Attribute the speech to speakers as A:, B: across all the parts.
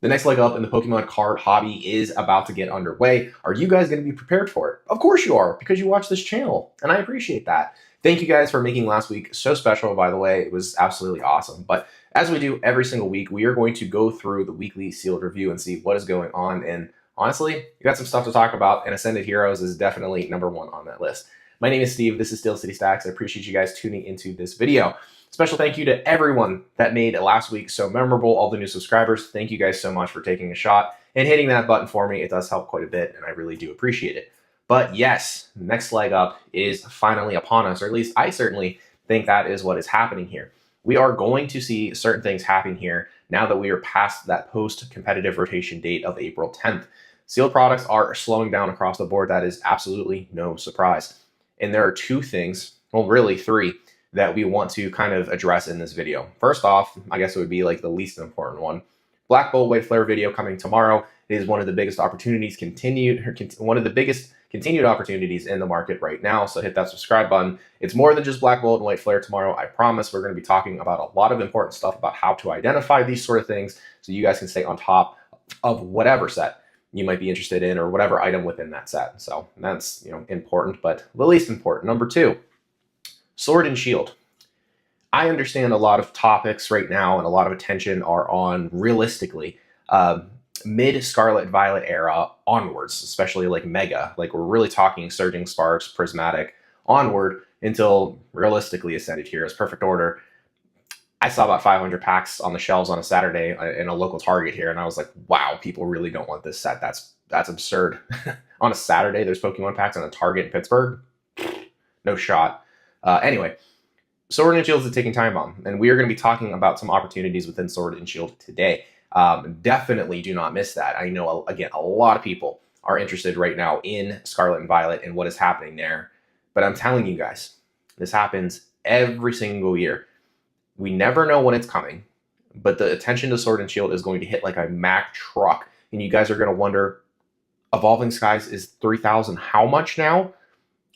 A: The next leg up in the Pokemon card hobby is about to get underway. Are you guys going to be prepared for it? Of course you are, because you watch this channel, and I appreciate that. Thank you guys for making last week so special, by the way. It was absolutely awesome. But as we do every single week, we are going to go through the weekly sealed review and see what is going on. And honestly, we got some stuff to talk about, and Ascended Heroes is definitely number one on that list. My name is Steve. This is Steel City Stacks. I appreciate you guys tuning into this video. Special thank you to everyone that made last week so memorable, all the new subscribers. Thank you guys so much for taking a shot and hitting that button for me. It does help quite a bit, and I really do appreciate it. But yes, next leg up is finally upon us, or at least I certainly think that is what is happening here. We are going to see certain things happen here now that we are past that post-competitive rotation date of April 10th. Sealed products are slowing down across the board. That is absolutely no surprise. And there are two things, well, really three, that we want to kind of address in this video. First off, I guess it would be like the least important one. Black Bolt White Flare video coming tomorrow. It is one of the biggest opportunities one of the biggest continued opportunities in the market right now. So hit that subscribe button. It's more than just Black Bolt and White Flare tomorrow. I promise we're going to be talking about a lot of important stuff about how to identify these sort of things so you guys can stay on top of whatever set you might be interested in or whatever item within that set. So that's, important, but the least important. Number two, Sword and Shield. I understand a lot of topics right now and a lot of attention are on, realistically, mid-Scarlet Violet era onwards, especially like Mega. Like we're really talking Surging Sparks, Prismatic, onward until, realistically, Ascended Heroes, Perfect Order. I saw about 500 packs on the shelves on a Saturday in a local Target here, and I was like, wow, people really don't want this set. That's absurd. On a Saturday, there's Pokemon packs on a Target in Pittsburgh? No shot. Anyway, Sword and Shield is a ticking time bomb, and we are going to be talking about some opportunities within Sword and Shield today. Definitely do not miss that. I know, again, a lot of people are interested right now in Scarlet and Violet and what is happening there, but I'm telling you guys, this happens every single year. We never know when it's coming, but the attention to Sword and Shield is going to hit like a Mack truck, and you guys are going to wonder, Evolving Skies is 3,000 how much now?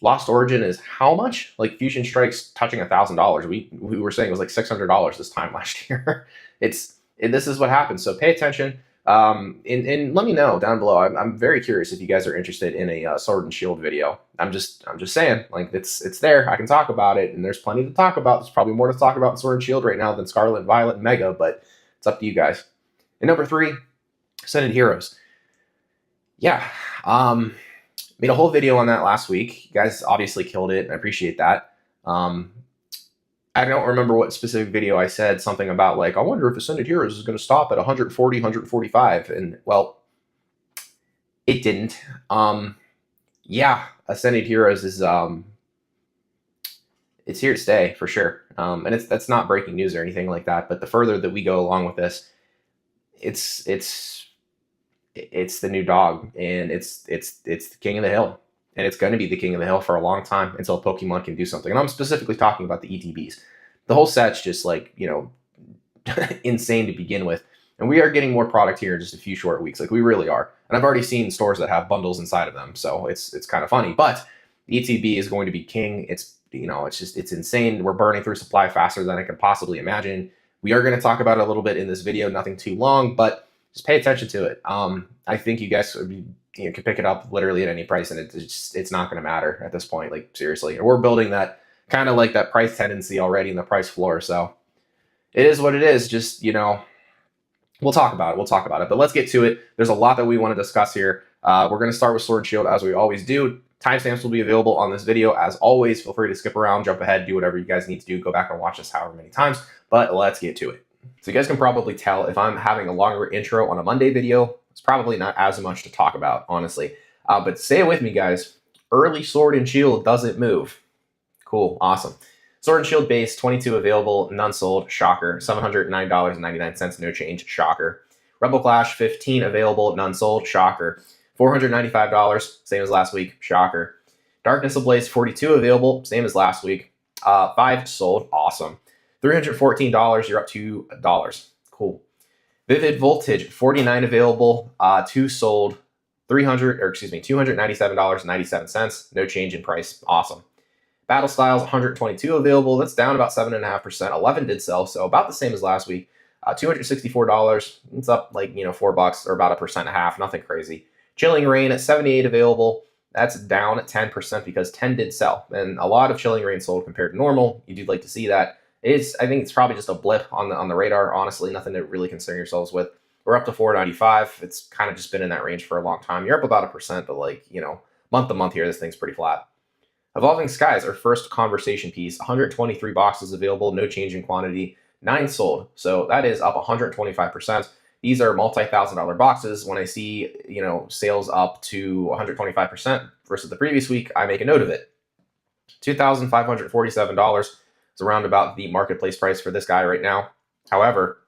A: Lost Origin is how much? Like Fusion Strike's touching $1,000. We were saying it was like $600 this time last year. This is what happens. So pay attention. And let me know down below. I'm very curious if you guys are interested in a Sword and Shield video. I'm just saying, like it's there. I can talk about it, and there's plenty to talk about. There's probably more to talk about in Sword and Shield right now than Scarlet, Violet, and Mega, but it's up to you guys. And number three, Ascended Heroes. Yeah. Made a whole video on that last week. You guys obviously killed it. I appreciate that. I don't remember what specific video I said something about like, I wonder if Ascended Heroes is going to stop at 140, 145. And well, it didn't. Yeah, Ascended Heroes is, it's here to stay for sure. And that's not breaking news or anything like that. But the further that we go along with this, it's the new dog, and it's the king of the hill, and it's going to be the king of the hill for a long time until Pokemon can do something. And I'm specifically talking about the ETBs. The whole set's just like, insane to begin with, and we are getting more product here in just a few short weeks. Like we really are, and I've already seen stores that have bundles inside of them, so it's kind of funny. But the ETB is going to be king. It's it's insane. We're burning through supply faster than I could possibly imagine. We are going to talk about it a little bit in this video, nothing too long, but just pay attention to it. I think you guys can pick it up literally at any price, and it's not going to matter at this point. Like seriously, and we're building that kind of like that price tendency already in the price floor. So it is what it is. Just we'll talk about it. We'll talk about it. But let's get to it. There's a lot that we want to discuss here. We're going to start with Sword and Shield as we always do. Timestamps will be available on this video as always. Feel free to skip around, jump ahead, do whatever you guys need to do. Go back and watch this however many times. But let's get to it. So you guys can probably tell if I'm having a longer intro on a Monday video, it's probably not as much to talk about, honestly. But say it with me, guys. Early Sword and Shield doesn't move. Cool. Awesome. Sword and Shield base, 22 available, none sold. Shocker. $709.99, no change. Shocker. Rebel Clash, 15 available, none sold. Shocker. $495, same as last week. Shocker. Darkness Ablaze, 42 available, same as last week. 5 sold. Awesome. $314, you're up $2. Cool. Vivid Voltage, 49 available, 2 sold, $297.97. No change in price. Awesome. Battle Styles, 122 available. That's down about 7.5%. 11 did sell, so about the same as last week. $264. It's up like, $4 or about 1.5%, nothing crazy. Chilling Reign at 78 available. That's down at 10% because 10 did sell, and a lot of Chilling Reign sold compared to normal. You do like to see that. I think it's probably just a blip on the radar. Honestly, nothing to really concern yourselves with. We're up to 495. It's kind of just been in that range for a long time. You're up about 1%, but month to month here, this thing's pretty flat. Evolving Skies, our first conversation piece. 123 boxes available, no change in quantity. 9 sold, so that is up 125%. These are multi-$1,000 boxes. When I see, sales up to 125% versus the previous week, I make a note of it. $2,547 is around about the marketplace price for this guy right now. However,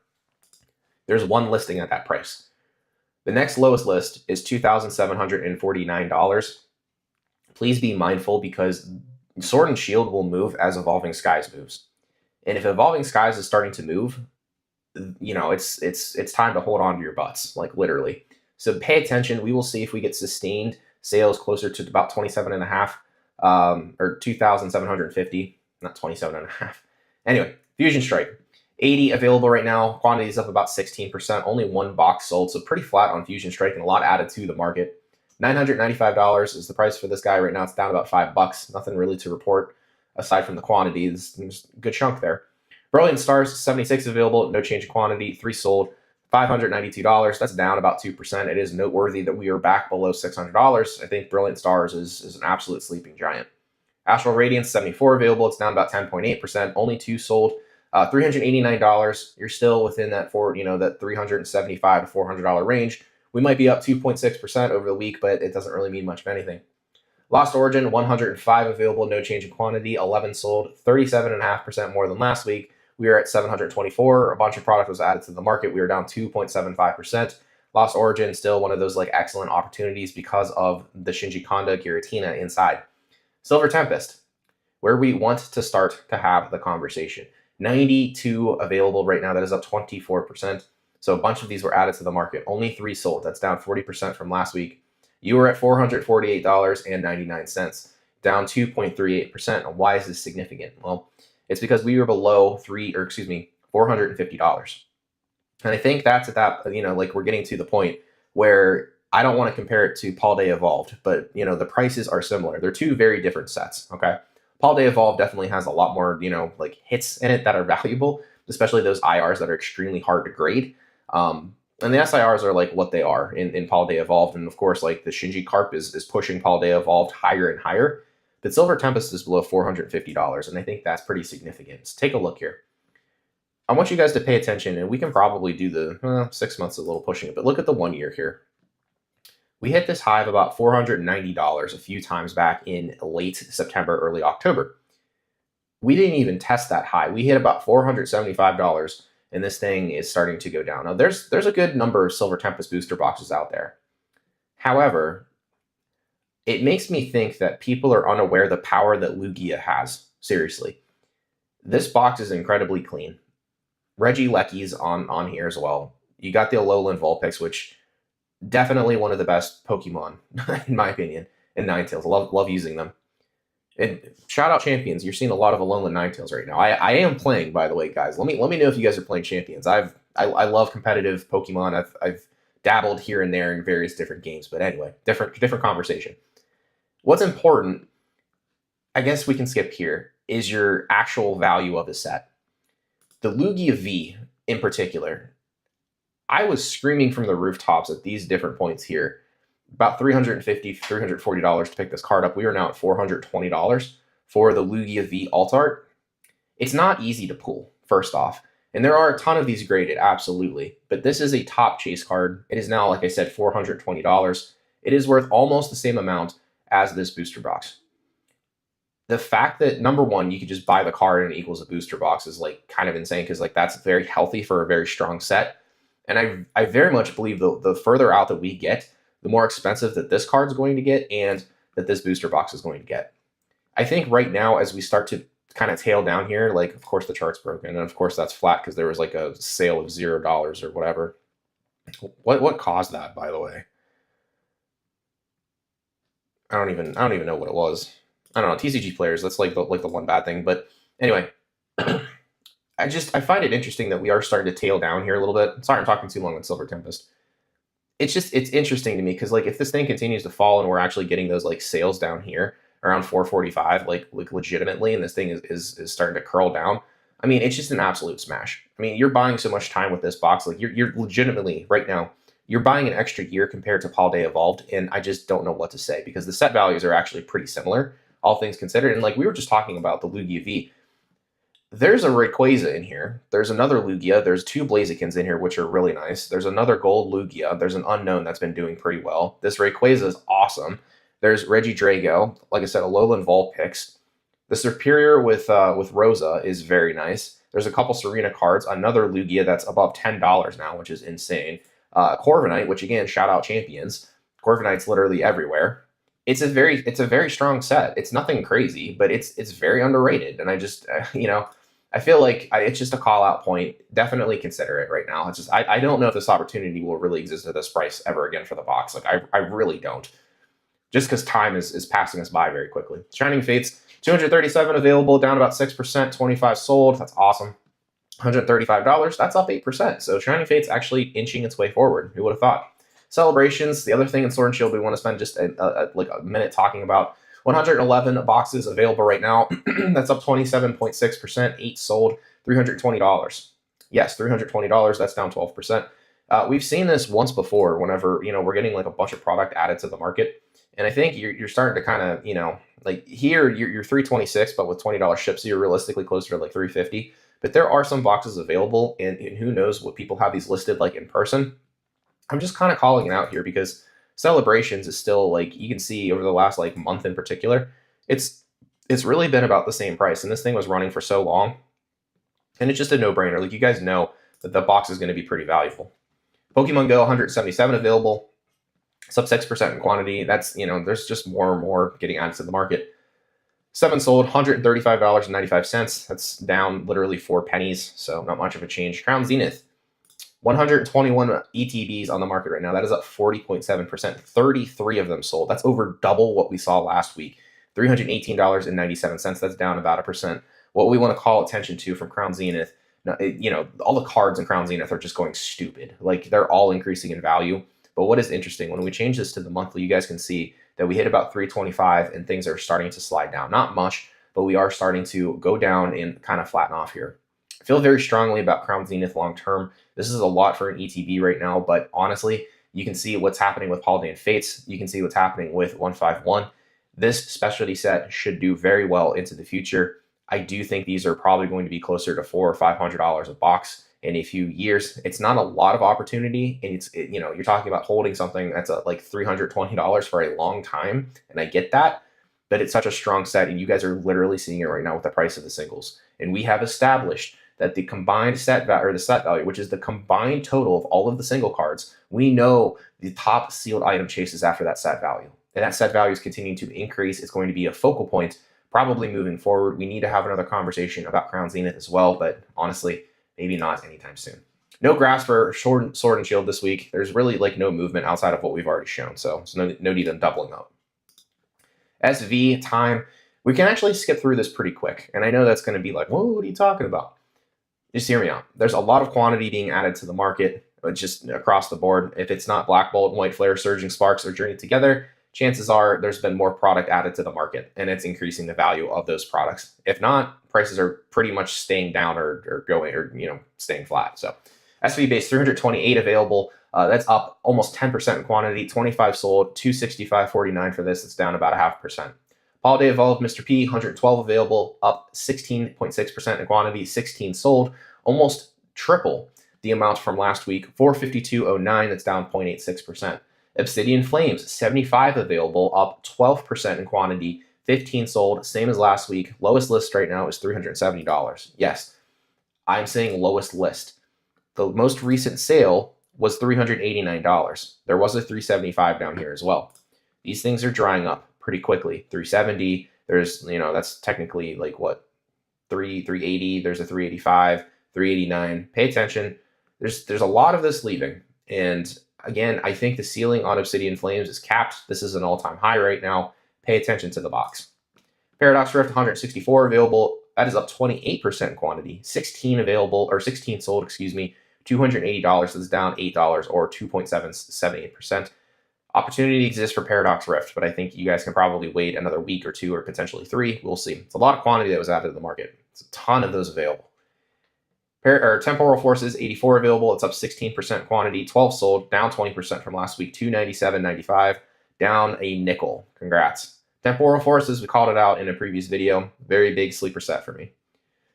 A: there's one listing at that price. The next lowest list is $2,749. Please be mindful because Sword and Shield will move as Evolving Skies moves. And if Evolving Skies is starting to move, it's time to hold on to your butts, like literally. So pay attention. We will see if we get sustained sales closer to about 27.5 or 2,750, not 27.5. Anyway, Fusion Strike, 80 available right now. Quantity is up about 16%. Only 1 box sold, so pretty flat on Fusion Strike and a lot added to the market. $995 is the price for this guy right now. It's down about $5. Nothing really to report aside from the quantity. There's a good chunk there. Brilliant Stars, 76 available, no change in quantity, 3 sold, $592. That's down about 2%. It is noteworthy that we are back below $600. I think Brilliant Stars is an absolute sleeping giant. Astral Radiance, 74 available. It's down about 10.8%. Only 2 sold, $389. You're still within that that $375 to $400 range. We might be up 2.6% over the week, but it doesn't really mean much of anything. Lost Origin, 105 available, no change in quantity, 11 sold, 37.5% more than last week. We are at 724. A bunch of product was added to the market. We are down 2.75%. Lost Origin, still one of those excellent opportunities because of the Shinji Kanda Giratina inside. Silver Tempest, where we want to start to have the conversation. 92 available right now. That is up 24%. So a bunch of these were added to the market. Only 3 sold. That's down 40% from last week. You were at $448.99, down 2.38%. Why is this significant? Well, it's because we were below $450. And I think that's at that, we're getting to the point where I don't want to compare it to Paul Day Evolved, but, the prices are similar. They're 2 very different sets, okay? Paul Day Evolved definitely has a lot more, hits in it that are valuable, especially those IRs that are extremely hard to grade. And the SIRs are what they are in Paul Day Evolved. And of course, the Shinji Carp is pushing Paul Day Evolved higher and higher. But Silver Tempest is below $450. And I think that's pretty significant. So take a look here. I want you guys to pay attention, and we can probably do the 6 months a little pushing it, but look at the 1 year here. We hit this high of about $490 a few times back in late September, early October. We didn't even test that high. We hit about $475. And this thing is starting to go down. Now, there's a good number of Silver Tempest booster boxes out there. However, it makes me think that people are unaware of the power that Lugia has. Seriously. This box is incredibly clean. Regieleki's on here as well. You got the Alolan Vulpix, which definitely one of the best Pokemon, in my opinion, and Ninetales. Love using them. And shout out Champions. You're seeing a lot of Alolan Ninetales right now. I am playing, by the way, guys. Let me know if you guys are playing Champions. I love competitive Pokemon. I've dabbled here and there in various different games, but anyway, different conversation. What's important, I guess we can skip here, is your actual value of the set. The Lugia V in particular, I was screaming from the rooftops at these different points here. About $350, $340 to pick this card up. We are now at $420 for the Lugia V Alt Art. It's not easy to pull, first off. And there are a ton of these graded, absolutely. But this is a top chase card. It is now, like I said, $420. It is worth almost the same amount as this booster box. The fact that, number one, you could just buy the card and it equals a booster box is kind of insane because that's very healthy for a very strong set. And I very much believe the further out that we get, the more expensive that this card's going to get and that this booster box is going to get. I think right now, as we start to kind of tail down here, of course the chart's broken, and of course that's flat because there was a sale of $0 or whatever. What caused that, by the way? I don't even know what it was. I don't know. TCG players, that's the one bad thing. But anyway, I find it interesting that we are starting to tail down here a little bit. Sorry, I'm talking too long on Silver Tempest. It's interesting to me because like if this thing continues to fall and we're actually getting those like sales down here around 445, like legitimately, and this thing is starting to curl down. I mean, it's just an absolute smash. I mean, you're buying so much time with this box. Like you're legitimately right now, you're buying an extra year compared to Paldea Evolved, and I just don't know what to say because the set values are actually pretty similar, all things considered. And like we were just talking about the Lugia V. There's a Rayquaza in here. There's another Lugia. There's two Blazikens in here, which are really nice. There's another Gold Lugia. There's an unknown that's been doing pretty well. This Rayquaza is awesome. There's Regidrago. Like I said, Alolan Vulpix. The Superior with Rosa is very nice. There's a couple Serena cards. Another Lugia that's above $10 now, which is insane. Corviknight, which again, shout out champions. Corviknight's literally everywhere. It's a very strong set. It's nothing crazy, but it's very underrated. And I just I feel like it's just a call out point. Definitely consider it right now. It's just I don't know if this opportunity will really exist at this price ever again for the box. Like I really don't. Just because time is passing us by very quickly. Shining Fates, 237 available, down about 6%, 25 sold. That's awesome. $135, that's up 8%. So Shining Fate's actually inching its way forward. Who would have thought? Celebrations, the other thing in Sword and Shield we want to spend just like a minute talking about. 111 boxes available right now. That's up 27.6%. 8 sold. $320. Yes, $320. That's down 12%. We've seen this once before. Whenever we're getting like a bunch of product added to the market, and I think you're starting to kind of like here you're 326, but with $20 ships, so you're realistically closer to like 350. But there are some boxes available, and who knows what people have these listed like in person. I'm just kind of calling it out here because Celebrations is still like you can see over the last like month in particular, it's really been about the same price, and this thing was running for so long, and it's just a no-brainer. Like you guys know that the box is going to be pretty valuable. Pokemon Go 177 available, it's up 6% in quantity. That's there's just more and more getting added to the market. 7 sold, $135.95. That's down literally 4 pennies, so not much of a change. Crown Zenith, 121 ETBs on the market right now. That is up 40.7%. 33 of them sold. That's over double what we saw last week. $318.97. That's down about 1%. What we want to call attention to from Crown Zenith, all the cards in Crown Zenith are just going stupid. Like they're all increasing in value. But what is interesting, when we change this to the monthly, you guys can see that we hit about 325 and things are starting to slide down. Not much, but we are starting to go down and kind of flatten off here. I feel very strongly about Crown Zenith long term. This is a lot for an ETB right now, but honestly, you can see what's happening with Paldean Fates. You can see what's happening with 151. This specialty set should do very well into the future. I do think these are probably going to be closer to $400 or $500 a box in a few years. It's not a lot of opportunity, and you're talking about holding something that's like $320 for a long time, and I get that, but it's such a strong set, and you guys are literally seeing it right now with the price of the singles. And we have established that the combined set value, or the set value, which is the combined total of all of the single cards, we know the top sealed item chases after that set value. And that set value is continuing to increase. It's going to be a focal point probably moving forward. We need to have another conversation about Crown Zenith as well, but honestly, maybe not anytime soon. No grass for Sword and Shield this week. There's really like no movement outside of what we've already shown, so there's no need in doubling up. SV time. We can actually skip through this pretty quick, and I know that's going to be like, whoa, what are you talking about? Just hear me out. There's a lot of quantity being added to the market, just across the board. If it's not Black Bolt, White Flare, Surging Sparks, or Journey Together, chances are there's been more product added to the market, and it's increasing the value of those products. If not, prices are pretty much staying down or going or staying flat. So SV base 328 available. That's up almost 10% in quantity. 25 sold. 265.49 for this. It's down about 0.5%. Holiday Evolved Mr. P, 112 available, up 16.6% in quantity, 16 sold, almost triple the amount from last week, 452.09, that's down 0.86%. Obsidian Flames, 75 available, up 12% in quantity, 15 sold, same as last week. Lowest list right now is $370. Yes, I'm saying lowest list. The most recent sale was $389. There was a $375 down here as well. These things are drying up pretty quickly. 370, there's, that's technically like what, 380, there's a 385, 389. Pay attention. There's a lot of this leaving. And again, I think the ceiling on Obsidian Flames is capped. This is an all-time high right now. Pay attention to the box. Paradox Rift 164 available. That is up 28% in quantity. 16 available, or 16 sold, excuse me. $280. That's down $8 or 2.778%. Opportunity exists for Paradox Rift, but I think you guys can probably wait another week or two or potentially 3. We'll see. It's a lot of quantity that was added to the market. It's a ton of those available. Temporal Forces, 84 available. It's up 16% quantity. 12 sold, down 20% from last week. 297.95, down a nickel. Congrats. Temporal Forces, we called it out in a previous video. Very big sleeper set for me.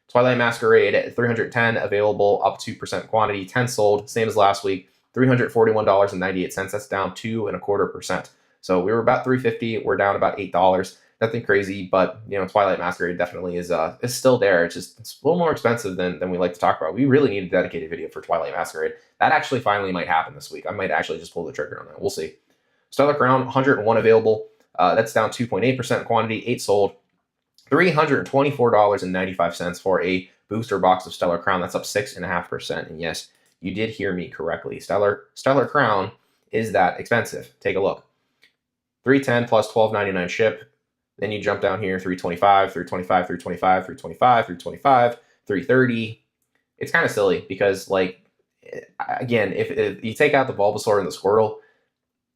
A: Twilight Masquerade at 310 available, up 2% quantity. 10 sold, same as last week. $341.98. That's down 2.25%. So we were about $350. We're down about $8. Nothing crazy, but Twilight Masquerade definitely is still there. It's a little more expensive than we like to talk about. We really need a dedicated video for Twilight Masquerade. That actually finally might happen this week. I might actually just pull the trigger on that. We'll see. Stellar Crown, 101 available. That's down 2.8% quantity. 8 sold. $324.95 for a booster box of Stellar Crown. That's up 6.5%. And yes, you did hear me correctly. Stellar Crown is that expensive. Take a look. 310 plus $12.99 ship. Then you jump down here, 325, 325, 325, 325, 325, 330. It's kind of silly because, again, if you take out the Bulbasaur and the Squirtle,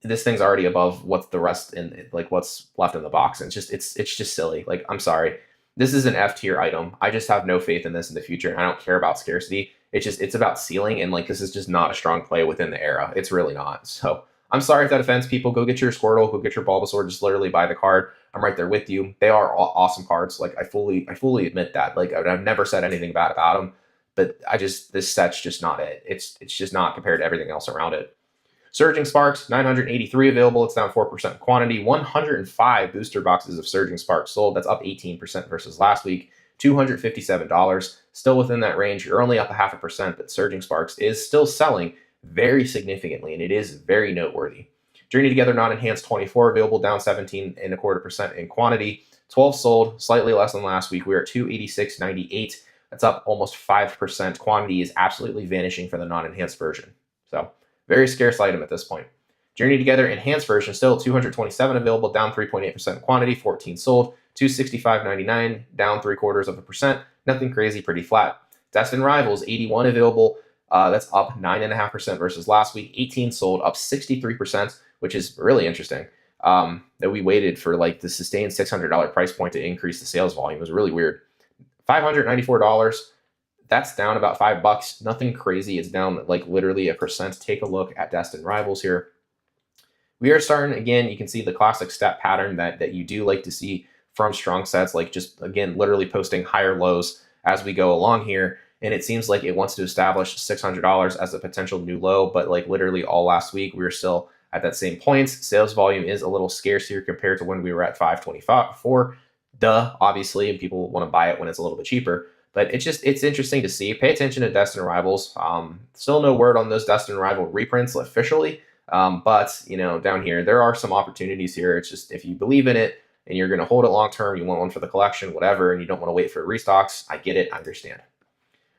A: this thing's already above what's the rest in what's left in the box. And it's just silly. I'm sorry. This is an F tier item. I just have no faith in this in the future. And I don't care about scarcity. It's about ceiling. And this is just not a strong play within the era. It's really not. So I'm sorry if that offends people. Go get your Squirtle, go get your Bulbasaur, just literally buy the card. I'm right there with you. They are awesome cards. I fully admit that. I've never said anything bad about them, but this set's just not it. It's just not compared to everything else around it. Surging Sparks, 983 available. It's down 4% in quantity. 105 booster boxes of Surging Sparks sold. That's up 18% versus last week. $257. Still within that range. You're only up 0.5%, but Surging Sparks is still selling very significantly, and it is very noteworthy. Journey Together non-enhanced, 24 available, down 17.25% in quantity. 12 sold, slightly less than last week. We're at 286.98. That's up almost 5%. Quantity is absolutely vanishing for the non-enhanced version. So very scarce item at this point. Journey Together enhanced version, still 227 available, down 3.8% in quantity. 14 sold, 265.99, down 0.75%. Nothing crazy, pretty flat. Destined Rivals, 81 available. That's up 9.5% versus last week. 18 sold, up 63%, which is really interesting. That we waited for the sustained $600 price point to increase the sales volume. It was really weird. $594. That's down about $5. Nothing crazy. It's down literally 1%. Take a look at Destined Rivals here. We are starting, again, you can see the classic step pattern that you do like to see from strong sets, just, again, literally posting higher lows as we go along here. And it seems like it wants to establish $600 as a potential new low, but literally all last week, we were still at that same point. Sales volume is a little scarce here compared to when we were at 524. Obviously, and people want to buy it when it's a little bit cheaper. But it's interesting to see. Pay attention to Destined Rivals. Still no word on those Destined Rival reprints officially. But, down here, there are some opportunities here. It's just if you believe in it and you're going to hold it long term, you want one for the collection, whatever, and you don't want to wait for restocks, I get it. I understand.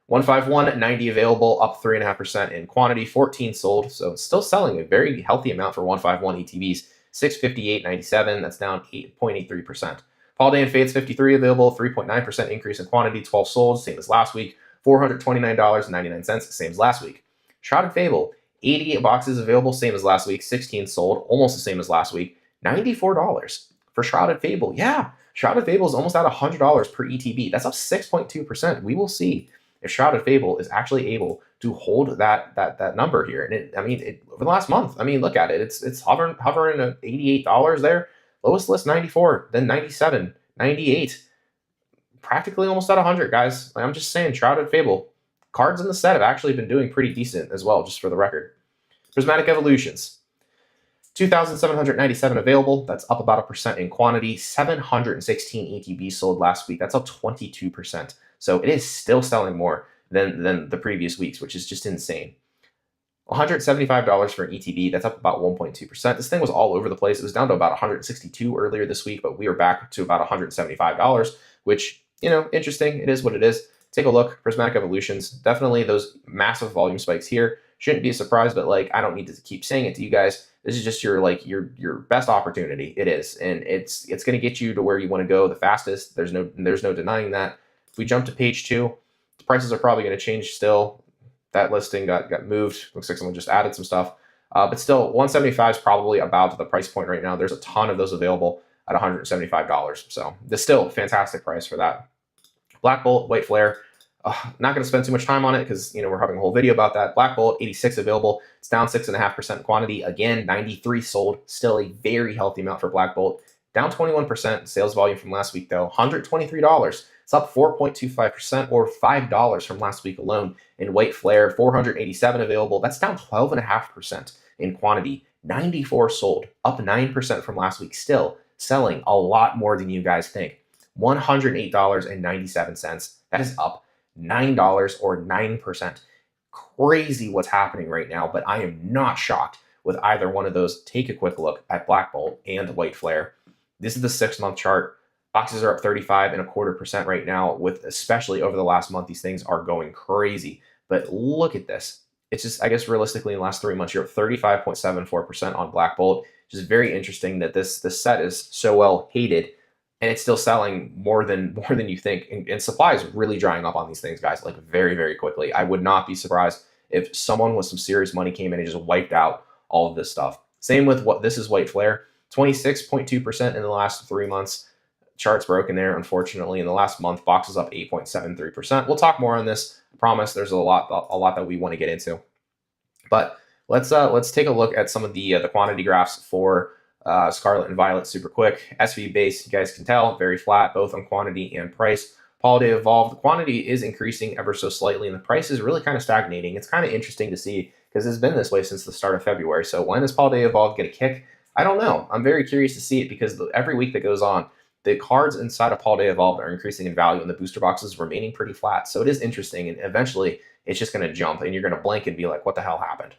A: 151, 90 available, up 3.5% in quantity, 14 sold. So it's still selling a very healthy amount for 151 ETBs, 658.97. That's down 8.83%. Paul Dan Fates, 53 available, 3.9% increase in quantity, 12 sold, same as last week, $429.99, same as last week. Shrouded Fable, 88 boxes available, same as last week, 16 sold, almost the same as last week, $94 for Shrouded Fable. Yeah, Shrouded Fable is almost at $100 per ETB. That's up 6.2%. We will see if Shrouded Fable is actually able to hold that number here. And over the last month, look at it. It's hovering at $88 there. Lowest list 94, then 97, 98. Practically almost at 100, guys. I'm just saying, Shrouded Fable. Cards in the set have actually been doing pretty decent as well, just for the record. Prismatic Evolutions. 2,797 available. That's up about 1% in quantity. 716 ETB sold last week. That's up 22%. So it is still selling more than the previous weeks, which is just insane. $175 for an ETB. That's up about 1.2%. This thing was all over the place. It was down to about 162 earlier this week, but we are back to about $175, which, interesting. It is what it is. Take a look. Prismatic Evolutions. Definitely those massive volume spikes here. Shouldn't be a surprise, but I don't need to keep saying it to you guys. This is just your best opportunity. It is, and it's going to get you to where you want to go the fastest. There's no denying that. If we jump to page 2, the prices are probably going to change still. That listing got moved. Looks like someone just added some stuff. But still, 175 is probably about the price point right now. There's a ton of those available at $175. So this still a fantastic price for that. Black Bolt, White Flare. Not going to spend too much time on it because we're having a whole video about that. Black Bolt, 86 available. It's down 6.5% quantity. Again, 93 sold. Still a very healthy amount for Black Bolt. Down 21% sales volume from last week though. $123. It's up 4.25% or $5 from last week alone. In White Flare, 487 available. That's down 12.5% in quantity. 94 sold. Up 9% from last week. Still selling a lot more than you guys think. $108.97. That is up $9 or 9%. Crazy what's happening right now, but I am not shocked with either one of those. Take a quick look at Black Bolt and White Flare. This is the 6-month chart. Boxes are up 35.25% right now, with especially over the last month, these things are going crazy. But look at this. It's just, I guess realistically, in the last 3 months, you're up 35.74% on Black Bolt. Which is very interesting that this set is so well hated, and it's still selling more than you think. And supply is really drying up on these things, guys, like very, very quickly. I would not be surprised if someone with some serious money came in and just wiped out all of this stuff. Same with what this is White Flare, 26.2% in the last 3 months. Chart's broken there, unfortunately. In the last month, boxes up 8.73%. We'll talk more on this. I promise there's a lot that we want to get into. But let's take a look at some of the quantity graphs for Scarlet and Violet super quick. SV base, you guys can tell, very flat, both on quantity and price. Holiday Evolved, the quantity is increasing ever so slightly, and the price is really kind of stagnating. It's kind of interesting to see because it's been this way since the start of February. So when is Holiday Evolved going to kick? I don't know. I'm very curious to see it because every week that goes on, the cards inside of Holiday Evolved are increasing in value, and the booster boxes remaining pretty flat. So it is interesting, and eventually it's just going to jump, and you're going to blink and be like, what the hell happened?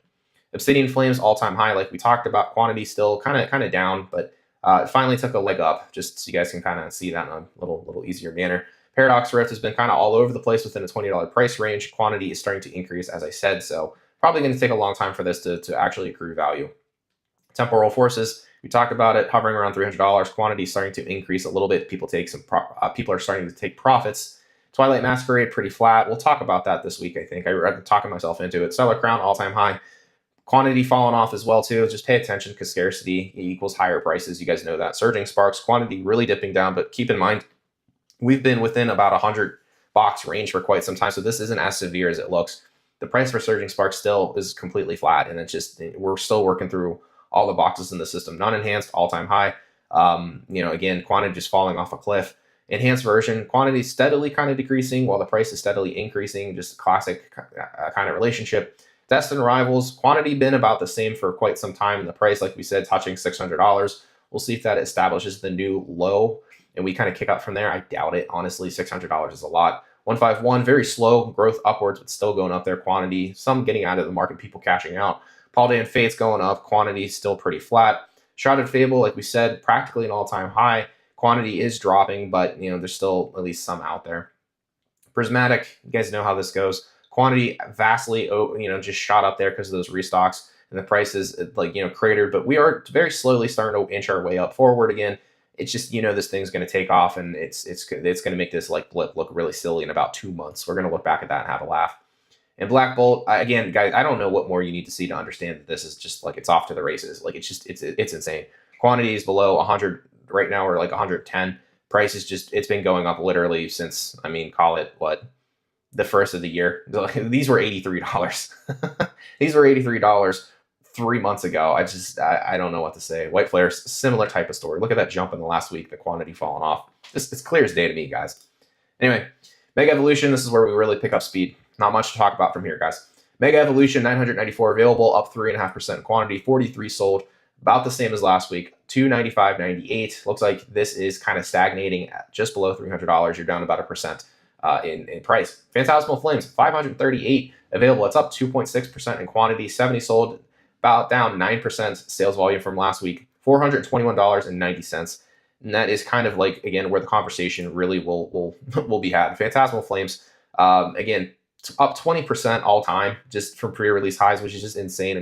A: Obsidian Flames, all-time high, like we talked about. Quantity still kind of down, but it finally took a leg up, just so you guys can kind of see that in a little easier manner. Paradox Rift has been kind of all over the place within a $20 price range. Quantity is starting to increase, as I said, so probably going to take a long time for this to actually accrue value. Temporal Forces, we talked about it, hovering around $300. Quantity is starting to increase a little bit. People are starting to take profits. Twilight Masquerade, pretty flat. We'll talk about that this week, I think. I'm talking myself into it. Stellar Crown, all-time high. Quantity falling off as well, too. Just pay attention because scarcity equals higher prices. You guys know that. Surging Sparks, quantity really dipping down, but keep in mind, we've been within about 100 box range for quite some time, so this isn't as severe as it looks. The price for Surging Sparks still is completely flat, and it's just, we're still working through all the boxes in the system. Non-enhanced, all-time high. Again, quantity just falling off a cliff. Enhanced version, quantity steadily kind of decreasing while the price is steadily increasing. Just a classic kind of relationship. Destined Rivals, quantity been about the same for quite some time, and the price, like we said, touching $600. We'll see if that establishes the new low, and we kind of kick up from there. I doubt it. Honestly, $600 is a lot. 151, very slow growth upwards, but still going up there. Quantity, some getting out of the market, people cashing out. Paldean Fate's going up. Quantity still pretty flat. Shrouded Fable, like we said, practically an all-time high. Quantity is dropping, but there's still at least some out there. Prismatic, you guys know how this goes. Quantity vastly, just shot up there because of those restocks, and the price is cratered. But we are very slowly starting to inch our way up forward again. It's just this thing's going to take off, and it's going to make this blip look really silly in about 2 months. We're going to look back at that and have a laugh. And Black Bolt, again, guys, I don't know what more you need to see to understand that this is just it's off to the races. It's insane. Quantity is below 100 right now. We're like 110. Price is it's been going up literally since, call it what? The first of the year. These were $83. These were $83 3 months ago. I don't know what to say. White Flare, similar type of story. Look at that jump in the last week, the quantity falling off. It's clear as day to me, guys. Anyway, Mega Evolution, this is where we really pick up speed. Not much to talk about from here, guys. Mega Evolution, 994 available, up 3.5% quantity, 43 sold, about the same as last week, 295.98. Looks like this is kind of stagnating at just below $300. You're down about 1%. In price. Phantasmal Flames, 538 available. It's up 2.6% in quantity, 70 sold, about down 9% sales volume from last week, $421.90. And that is kind of again, where the conversation really will be had. Phantasmal Flames, again, up 20% all time, just from pre-release highs, which is just insane.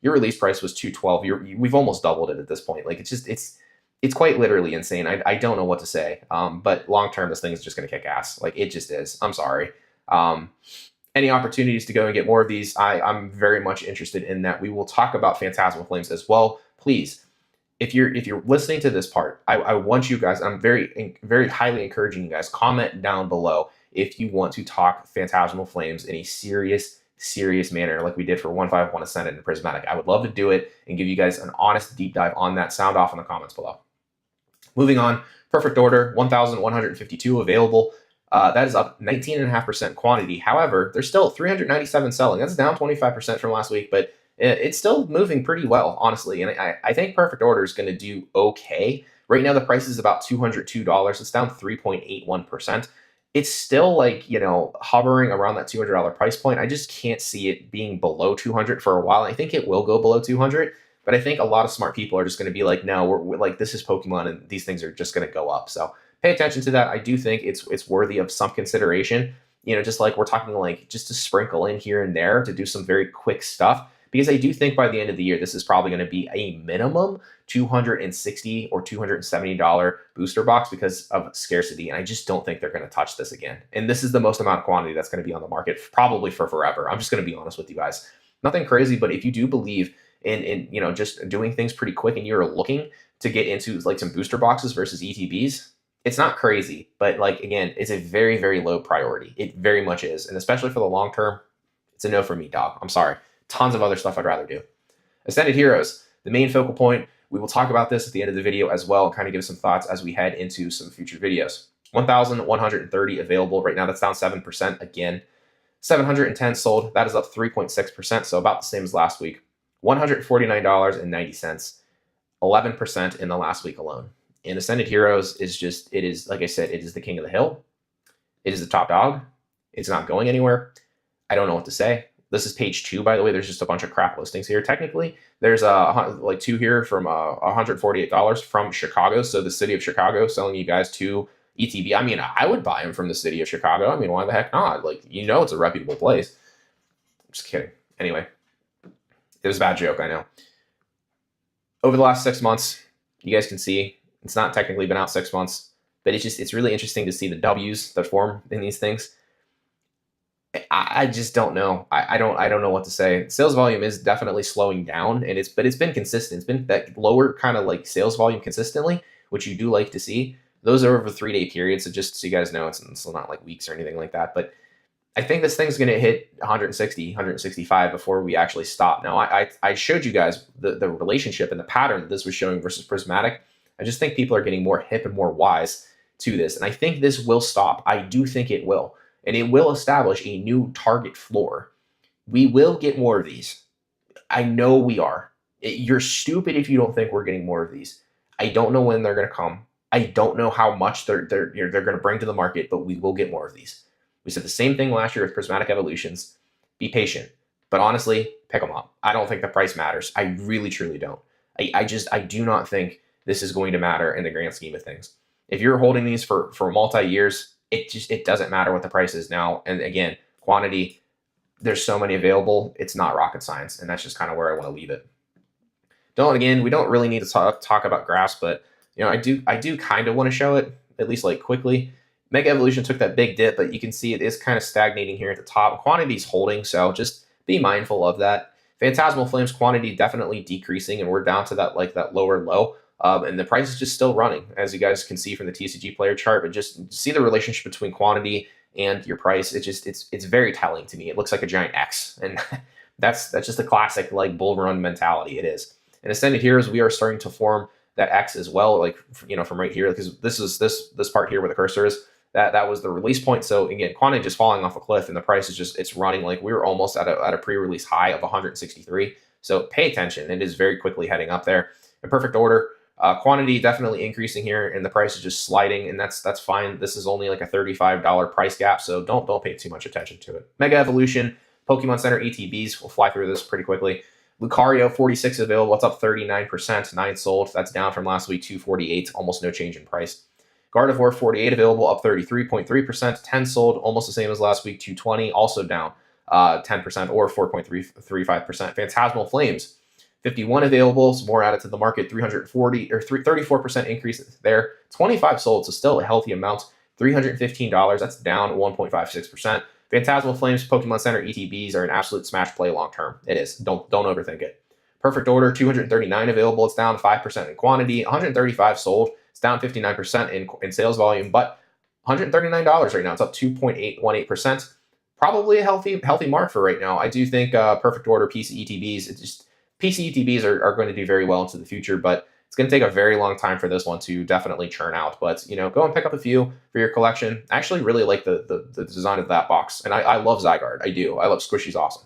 A: Your release price was $212. We've almost doubled it at this point. It's quite literally insane. I don't know what to say. But long term, this thing is just going to kick ass. Like, it just is. I'm sorry. Um, any opportunities to go and get more of these, I'm very much interested in that. We will talk about Phantasmal Flames as well. Please, if you're listening to this part, I want you guys, I'm very highly encouraging you guys, comment down below if you want to talk Phantasmal Flames in a serious manner, like we did for 151 Ascendant and Prismatic. I would love to do it and give you guys an honest deep dive on that. Sound off in the comments below. Moving on, Perfect Order, 1,152 available. That is up 19.5% quantity. However, there's still 397 selling. That's down 25% from last week, but it's still moving pretty well, honestly. And I think Perfect Order is going to do okay. Right now, the price is about $202. It's down 3.81%. It's still like, hovering around that $200 price point. I just can't see it being below 200 for a while. I think it will go below 200. But I think a lot of smart people are just going to be like, no, we're like, this is Pokemon and these things are just going to go up. So pay attention to that. I do think it's worthy of some consideration, just like we're talking like just to sprinkle in here and there to do some very quick stuff. Because I do think by the end of the year, this is probably going to be a minimum $260 or $270 booster box because of scarcity. And I just don't think they're going to touch this again. And this is the most amount of quantity that's going to be on the market probably for forever. I'm just going to be honest with you guys. Nothing crazy, but if you do believe in just doing things pretty quick and you're looking to get into like some booster boxes versus ETBs, it's not crazy, but like, again, it's a very, very low priority. It very much is. And especially for the long term, it's a no for me, dog. I'm sorry. Tons of other stuff I'd rather do. Ascended Heroes, the main focal point. We will talk about this at the end of the video as well, and kind of give some thoughts as we head into some future videos. 1,130 available right now. That's down 7% again. 710 sold. That is up 3.6%, so about the same as last week. $149.90, 11% in the last week alone. And Ascended Heroes is just, it is, like I said, it is the king of the hill. It is the top dog. It's not going anywhere. I don't know what to say. This is page 2, by the way. There's just a bunch of crap listings here. Technically, there's like 2 here from $148 from Chicago. So the city of Chicago selling you guys 2 ETB. I mean, I would buy them from the city of Chicago. I mean, why the heck not? Like, it's a reputable place. I'm just kidding. Anyway, it was a bad joke, I know. Over the last 6 months, you guys can see it's not technically been out 6 months, but it's really interesting to see the W's that form in these things. I just don't know. I don't know what to say. Sales volume is definitely slowing down, but it's been consistent. It's been that lower kind of like sales volume consistently, which you do like to see. Those are over 3-day periods, so just so you guys know, it's not like weeks or anything like that. But I think this thing's going to hit 160, 165 before we actually stop. Now, I showed you guys the relationship and the pattern that this was showing versus Prismatic. I just think people are getting more hip and more wise to this, and I think this will stop. I do think it will. And it will establish a new target floor. We will get more of these. I know we are. You're stupid if you don't think we're getting more of these. I don't know when they're going to come. I don't know how much they're going to bring to the market, but we will get more of these. We said the same thing last year with Prismatic Evolutions. Be patient. But honestly, pick them up. I don't think the price matters. I really, truly don't. I do not think this is going to matter in the grand scheme of things. If you're holding these for multi-years, it doesn't matter what the price is now. And again, quantity, there's so many available, it's not rocket science. And that's just kind of where I want to leave it. We don't really need to talk about graphs, but I do kind of want to show it, at least like quickly. Mega Evolution took that big dip, but you can see it is kind of stagnating here at the top. Quantity's holding, so just be mindful of that. Phantasmal Flames quantity definitely decreasing, and we're down to that lower low. And the price is just still running, as you guys can see from the TCG player chart. But just see the relationship between quantity and your price. It's very telling to me. It looks like a giant X, and that's just a classic like bull run mentality. It is. In Ascended Heroes, we are starting to form that X as well, like from right here, because this part here where the cursor is. That was the release point. So again, quantity just falling off a cliff, and the price is it's running like we were almost at a pre-release high of 163. So pay attention. It is very quickly heading up there. In Perfect Order. Quantity definitely increasing here, and the price is just sliding, and that's fine. This is only like a $35 price gap, so don't pay too much attention to it. Mega Evolution, Pokemon Center ETBs, we'll fly through this pretty quickly. Lucario, 46 available, it's up 39%, 9 sold. That's down from last week, 248, almost no change in price. Gardevoir, 48 available, up 33.3%, 10 sold, almost the same as last week, 220, also down 10% or 4.35%. Phantasmal Flames, 51 available, some more added to the market, 340 or 34% increase there. 25 sold, so still a healthy amount. $315, that's down 1.56%. Phantasmal Flames Pokemon Center ETBs are an absolute smash play long term. It is. Don't overthink it. Perfect Order, 239 available. It's down 5% in quantity. 135 sold. It's down 59% in sales volume, but $139 right now. It's up 2.818%. Probably a healthy mark for right now. I do think Perfect Order PC ETBs are going to do very well into the future, but it's going to take a very long time for this one to definitely churn out. But, go and pick up a few for your collection. I actually really like the design of that box, and I love Zygarde. I do. I love Squishy's awesome.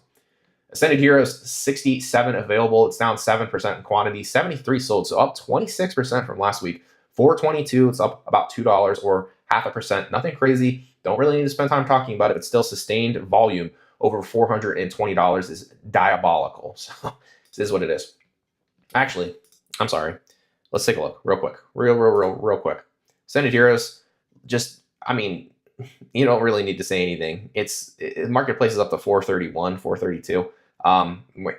A: Ascended Heroes, 67 available. It's down 7% in quantity. 73 sold, so up 26% from last week. 422, it's up about $2 or 0.5%. Nothing crazy. Don't really need to spend time talking about it, but still sustained volume over $420 is diabolical. So this is what it is. Actually, I'm sorry. Let's take a look real quick. Real quick. Ascended Heroes, you don't really need to say anything. Marketplace is up to 431, 432. I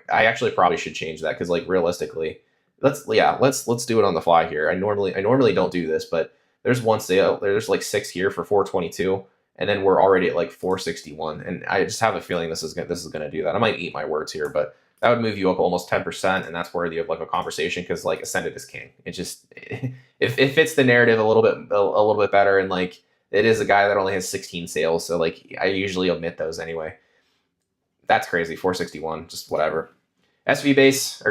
A: actually probably should change that because, realistically, let's do it on the fly here. I normally don't do this, but there's one sale. There's 6 here for 422, and then we're already at 461. And I just have a feeling this is gonna do that. I might eat my words here, but that would move you up almost 10%, and that's worthy of a conversation because Ascended is king. It just it fits the narrative a little bit better, and it is a guy that only has 16 sales, so I usually omit those anyway. That's crazy. 461, just whatever. SV PC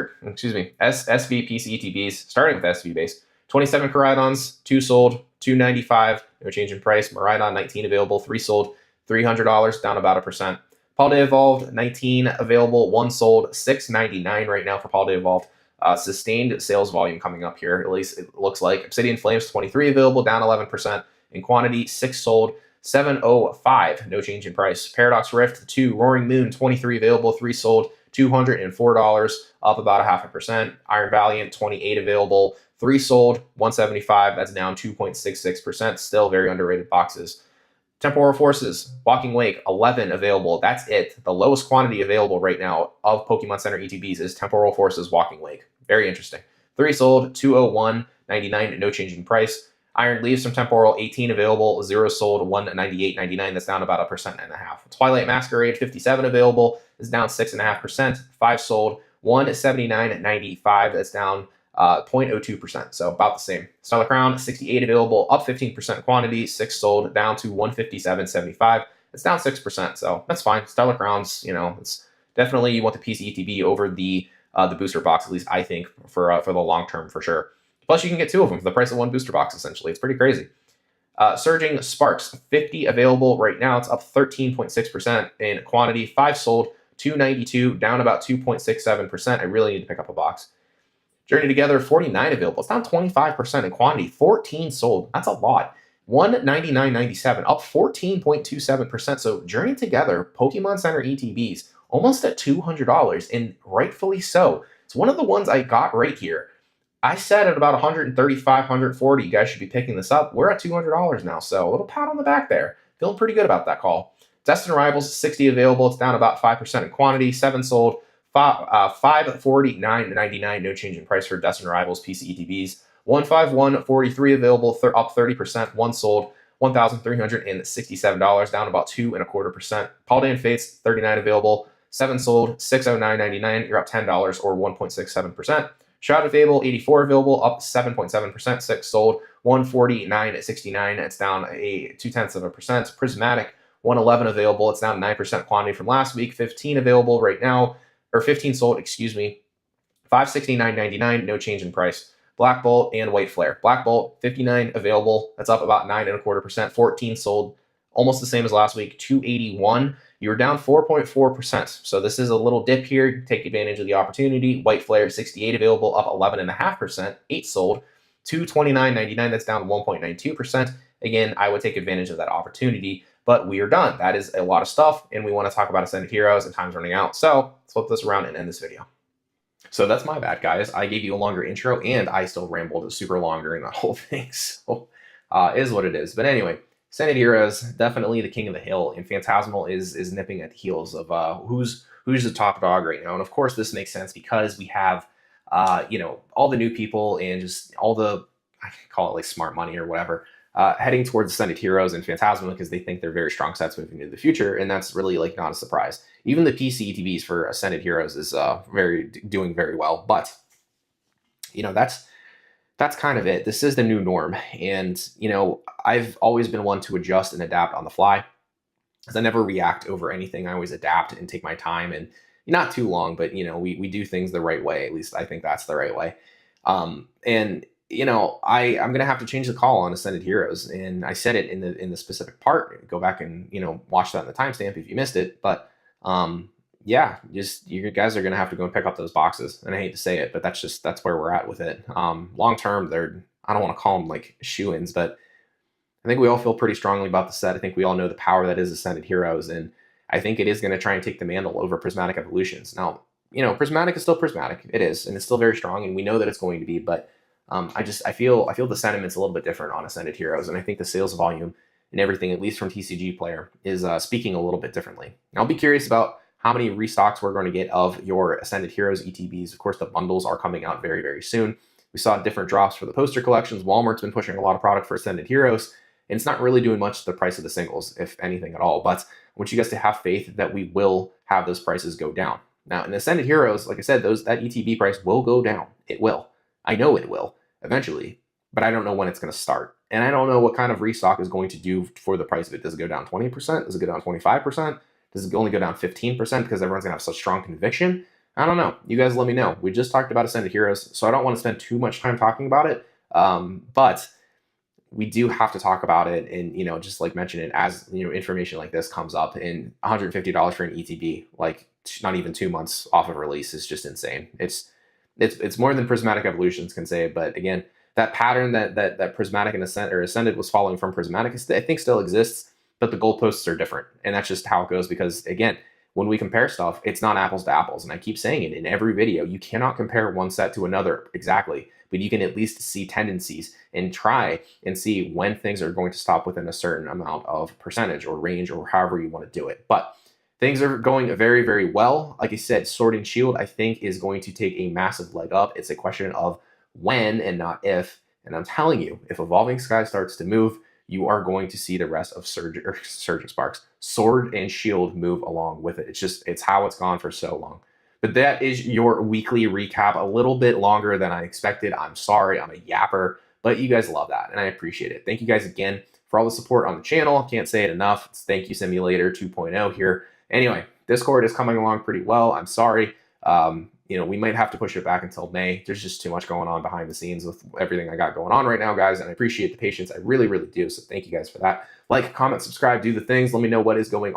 A: ETBs, starting with SV base. 27 Koraidons, 2 sold, 295, no change in price. Miraidon, 19 available, 3 sold, $300, down about 1%. Paldean Evolved, 19 available, 1 sold, $699 right now for Paldean Evolved. Sustained sales volume coming up here, at least it looks like. Obsidian Flames, 23 available, down 11%. In quantity, 6 sold, 705, no change in price. Paradox Rift, 2. Roaring Moon, 23 available, 3 sold, $204, up about 0.5%. Iron Valiant, 28 available, 3 sold, 175. That's down 2.66%. Still very underrated boxes. Temporal Forces, Walking Wake, 11 available. That's it. The lowest quantity available right now of Pokemon Center ETBs is Temporal Forces Walking Wake. Very interesting. 3 sold, 201.99, no change in price. Iron Leaves from Temporal, 18 available, 0 sold, 198.99. That's down about 1.5%. Twilight Masquerade, 57 available, is down 6.5%. 5 sold, 179.95. That's down 0.02%, so about the same. Stellar Crown, 68 available, up 15% quantity, 6 sold, down to 157.75. It's down 6%, so that's fine. Stellar Crowns, it's definitely you want the PC ETB over the booster box, at least I think, for the long term for sure. Plus, you can get 2 of them for the price of 1 booster box, essentially. It's pretty crazy. Surging Sparks, 50 available right now. It's up 13.6% in quantity. 5 sold, 292, down about 2.67%. I really need to pick up a box. Journey Together, 49 available. It's down 25% in quantity. 14 sold. That's a lot. 199.97, up 14.27%. So Journey Together, Pokemon Center ETBs, almost at $200, and rightfully so. It's one of the ones I got right here. I said at about 135, 140, you guys should be picking this up. We're at $200 now, so a little pat on the back there. Feeling pretty good about that call. Destined Rivals, 60 available. It's down about 5% in quantity. 7 sold, 549.99. No change in price for Destined Rivals PC ETBs. 151.43 available, up 30%. 1 sold, $1,367, down about 2.25%. Paldean Fates, 39 available. 7 sold, $609.99. You're up $10 or 1.67%. Shrouded Fable, 84 available, up 7.7%. 6 sold, 149.69. It's down 0.2%. Prismatic, 111 available. It's down 9% quantity from last week. 15 available right now, or 15 sold, excuse me. 569.99, no change in price. Black Bolt and White Flare. Black Bolt, 59 available. That's up about 9.25%. 14 sold, almost the same as last week. 281. You were down 4.4%. So this is a little dip here. Take advantage of the opportunity. White Flare, 68 available, up 11.5%. 8 sold, 229.99. That's down 1.92%. Again, I would take advantage of that opportunity, but we are done. That is a lot of stuff, and we want to talk about Ascended Heroes, and time's running out. So let's flip this around and end this video. So that's my bad, guys. I gave you a longer intro, and I still rambled super long during that whole thing. So it is what it is. But anyway, Ascended Heroes, definitely the king of the hill, and Phantasmal is nipping at the heels of who's the top dog right now. And of course, this makes sense because we have all the new people and just all the, I call it like smart money or whatever, heading towards Ascended Heroes and Phantasma because they think they're very strong sets moving into the future, and that's really like not a surprise. Even the PC ETBs for Ascended Heroes is doing very well, but that's kind of it. This is the new norm, and I've always been one to adjust and adapt on the fly, because I never react over anything. I always adapt and take my time, and not too long, but we do things the right way. At least I think that's the right way. And I'm gonna have to change the call on Ascended Heroes, and I said it in the specific part. Go back and watch that in the timestamp if you missed it. But yeah, just you guys are gonna have to go and pick up those boxes. And I hate to say it, but that's where we're at with it. Long term, I don't want to call them like shoe-ins, but I think we all feel pretty strongly about the set. I think we all know the power that is Ascended Heroes, and I think it is going to try and take the mantle over Prismatic Evolutions. Now, Prismatic is still Prismatic. It is, and it's still very strong, and we know that it's going to be, but I feel the sentiment's a little bit different on Ascended Heroes, and I think the sales volume and everything, at least from TCG Player, is speaking a little bit differently. Now, I'll be curious about how many restocks we're going to get of your Ascended Heroes ETBs. Of course, the bundles are coming out very, very soon. We saw different drops for the poster collections. Walmart's been pushing a lot of product for Ascended Heroes, and it's not really doing much to the price of the singles, if anything at all. But I want you guys to have faith that we will have those prices go down. Now, in Ascended Heroes, like I said, that ETB price will go down. It will. I know it will eventually, but I don't know when it's going to start. And I don't know what kind of restock is going to do for the price of it. Does it go down 20%? Does it go down 25%? Does it only go down 15% because everyone's going to have such strong conviction? I don't know. You guys let me know. We just talked about Ascended Heroes, so I don't want to spend too much time talking about it. But we do have to talk about it and, just like mention it as, information like this comes up. And $150 for an ETB, like not even 2 months off of release, is just insane. It's more than Prismatic Evolutions can say. But again, that pattern that Prismatic and Ascended was following from Prismatic, I think still exists, but the goalposts are different. And that's just how it goes, because again, when we compare stuff, it's not apples to apples. And I keep saying it in every video. You cannot compare one set to another exactly, but you can at least see tendencies and try and see when things are going to stop within a certain amount of percentage or range or however you want to do it. But things are going very, very well. Like I said, Sword and Shield, I think, is going to take a massive leg up. It's a question of when and not if. And I'm telling you, if Evolving Sky starts to move, you are going to see the rest of Surging Sparks, Sword and Shield move along with it. It's how it's gone for so long. But that is your weekly recap, a little bit longer than I expected. I'm sorry, I'm a yapper, but you guys love that, and I appreciate it. Thank you guys again for all the support on the channel. Can't say it enough. It's Thank You Simulator 2.0 here. Anyway, Discord is coming along pretty well. I'm sorry. We might have to push it back until May. There's just too much going on behind the scenes with everything I got going on right now, guys, and I appreciate the patience. I really, really do. So thank you guys for that. Like, comment, subscribe, do the things. Let me know what is going on.